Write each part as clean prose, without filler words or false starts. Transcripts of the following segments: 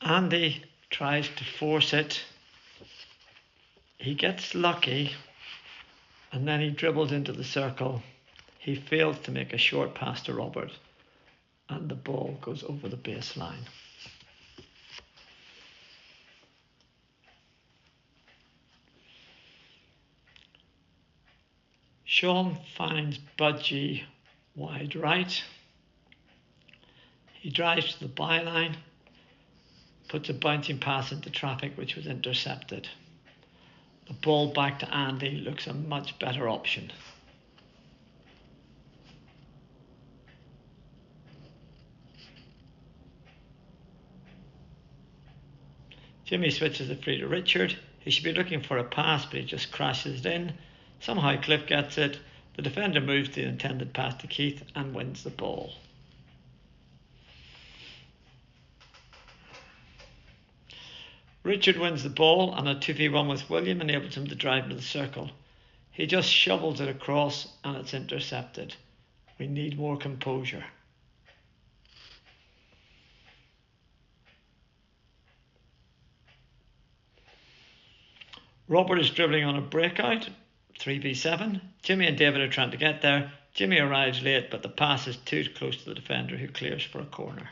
Andy tries to force it. He gets lucky, and then he dribbles into the circle. He fails to make a short pass to Robert, and the ball goes over the baseline. Sean finds Budgie wide right. He drives to the byline, puts a bouncing pass into traffic which was intercepted. The ball back to Andy looks a much better option. Jimmy switches it free to Richard. He should be looking for a pass, but he just crashes it in. Somehow Cliff gets it. The defender moves the intended pass to Keith and wins the ball. Richard wins the ball, and a 2v1 with William enables him to drive into the circle. He just shovels it across and it's intercepted. We need more composure. Robert is dribbling on a breakout, 3v7. Jimmy and David are trying to get there. Jimmy arrives late, but the pass is too close to the defender, who clears for a corner.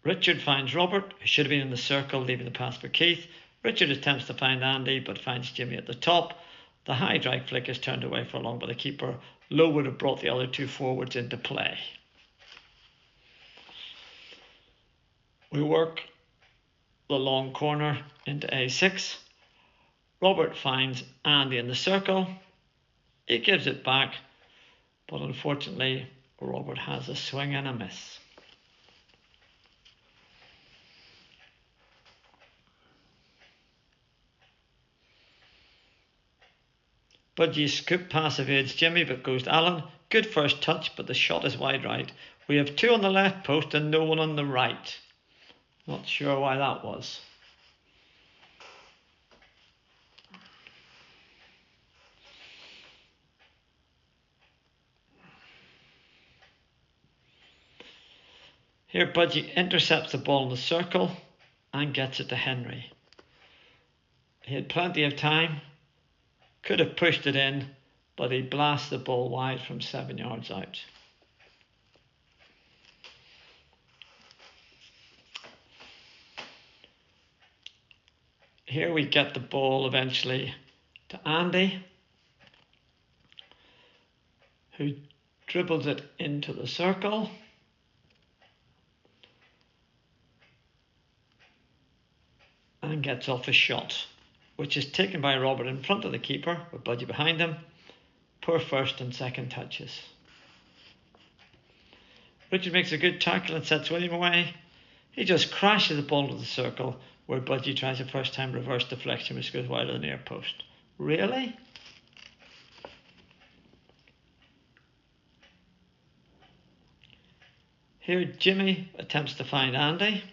Richard finds Robert, who should have been in the circle, leaving the pass for Keith. Richard attempts to find Andy, but finds Jimmy at the top. The high drag flick is turned away for long by the keeper. Lowe would have brought the other two forwards into play. We work the long corner into A6. Robert finds Andy in the circle. He gives it back, but unfortunately Robert has a swing and a miss. Budgie's scoop pass evades Jimmy but goes to Alan. Good first touch, but the shot is wide right. We have two on the left post and no one on the right. Not sure why that was. Here Budgie intercepts the ball in the circle and gets it to Henry. He had plenty of time, could have pushed it in, but he blasts the ball wide from 7 yards out. Here we get the ball eventually to Andy, who dribbles it into the circle. And gets off a shot, which is taken by Robert in front of the keeper with Budgie behind him. Poor first and second touches. Richard makes a good tackle and sets William away. He just crashes the ball into the circle, where Budgie tries a first time reverse deflection which goes wide of the near post. Really? Here Jimmy attempts to find Andy.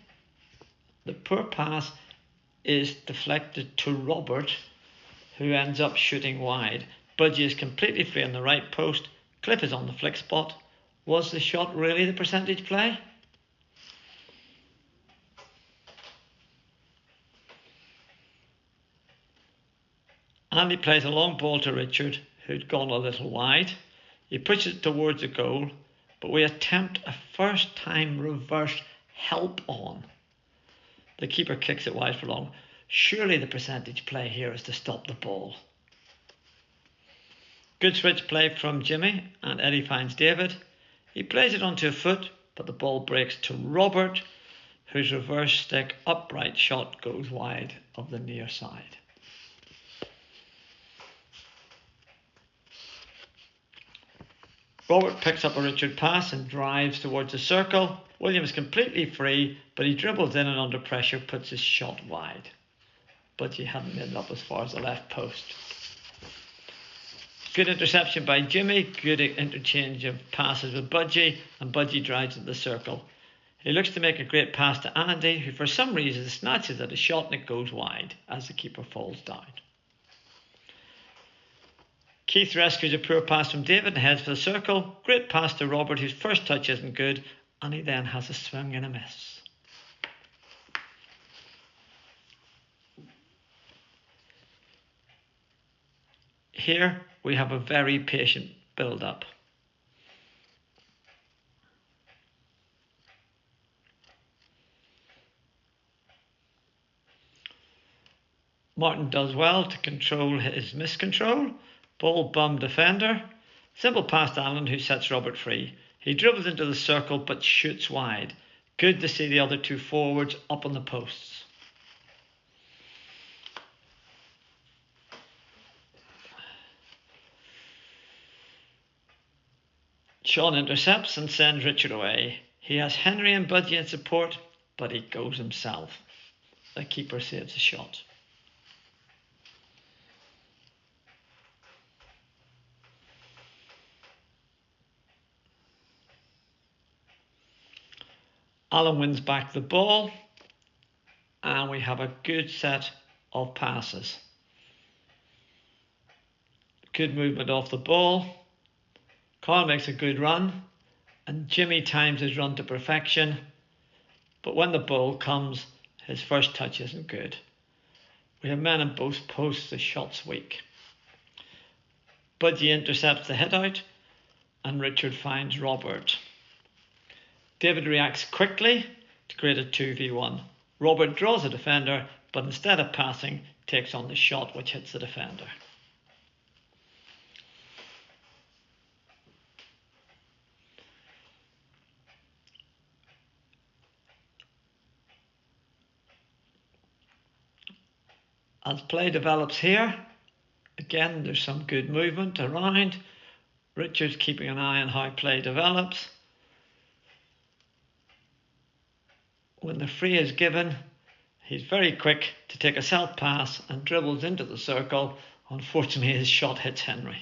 The poor pass is deflected to Robert, who ends up shooting wide. Budgie is completely free on the right post. Cliff is on the flick spot. Was the shot really the percentage play? Andy plays a long ball to Richard, who'd gone a little wide. He pushes it towards the goal, but we attempt a first time reverse help on. The keeper kicks it wide for long. Surely the percentage play here is to stop the ball. Good switch play from Jimmy, and Eddie finds David. He plays it onto a foot, but the ball breaks to Robert, whose reverse stick upright shot goes wide of the near side. Robert picks up a Richard pass and drives towards the circle. William is completely free, but he dribbles in and under pressure puts his shot wide. But he hadn't made it up as far as the left post. Good interception by Jimmy, good interchange of passes with Budgie, and Budgie drives into the circle. He looks to make a great pass to Andy, who for some reason snatches at a shot and it goes wide as the keeper falls down. Keith rescues a poor pass from David and heads for the circle. Great pass to Robert, whose first touch isn't good, and he then has a swing and a miss. Here we have a very patient build-up. Martin does well to control his miscontrol. Ball bum defender. Simple pass to Allen, who sets Robert free. He dribbles into the circle but shoots wide. Good to see the other two forwards up on the posts. Sean intercepts and sends Richard away. He has Henry and Budgie in support, but he goes himself. The keeper saves the shot. Allen wins back the ball, and we have a good set of passes. Good movement off the ball. Carl makes a good run, and Jimmy times his run to perfection, but when the ball comes, his first touch isn't good. We have men in both posts, the shot's weak. Budgie intercepts the hit out, and Richard finds Robert. David reacts quickly to create a 2v1. Robert draws a defender, but instead of passing, takes on the shot which hits the defender. As play develops here, again there's some good movement around. Richard's keeping an eye on how play develops. When the free is given, he's very quick to take a self pass and dribbles into the circle. Unfortunately, his shot hits Henry.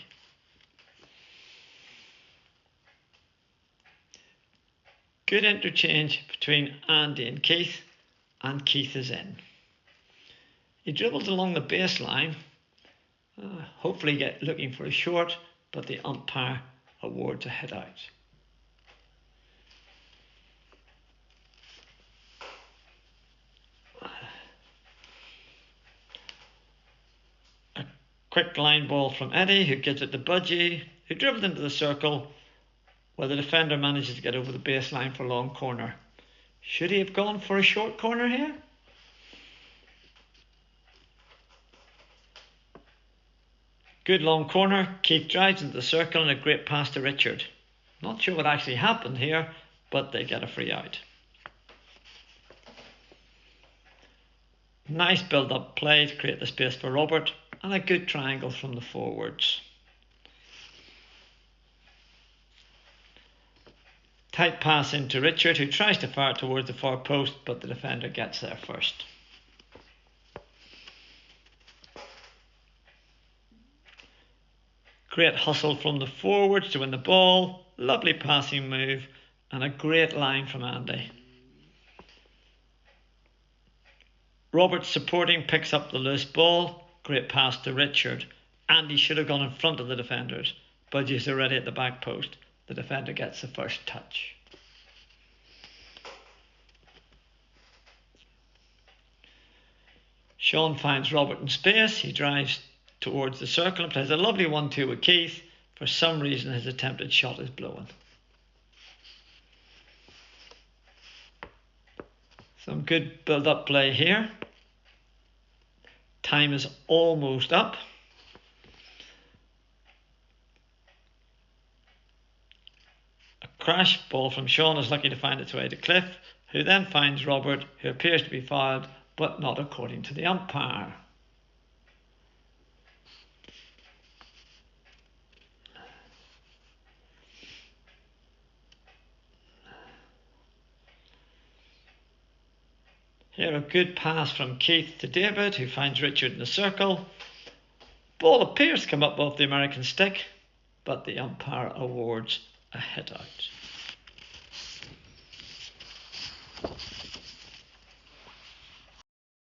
Good interchange between Andy and Keith is in. He dribbles along the baseline, hopefully looking for a short, but the umpire awards a hit out. A quick line ball from Eddie, who gives it to Budgie, who dribbles into the circle, where the defender manages to get over the baseline for a long corner. Should he have gone for a short corner here? Good long corner. Keith drives into the circle and a great pass to Richard. Not sure what actually happened here, but they get a free out. Nice build-up play to create the space for Robert, and a good triangle from the forwards. Tight pass into Richard, who tries to fire towards the far post, but the defender gets there first. Great hustle from the forwards to win the ball. Lovely passing move and a great line from Andy. Robert supporting picks up the loose ball. Great pass to Richard. Andy should have gone in front of the defenders. Budgie's already at the back post. The defender gets the first touch. Sean finds Robert in space. He drives towards the circle and plays a lovely 1-2 with Keith. For some reason his attempted shot is blown. Some good build-up play here. Time is almost up. A crash ball from Sean is lucky to find its way to Cliff, who then finds Robert, who appears to be fouled, but not according to the umpire. Here a good pass from Keith to David, who finds Richard in the circle. Ball appears to come up off the American stick, but the umpire awards a hit out.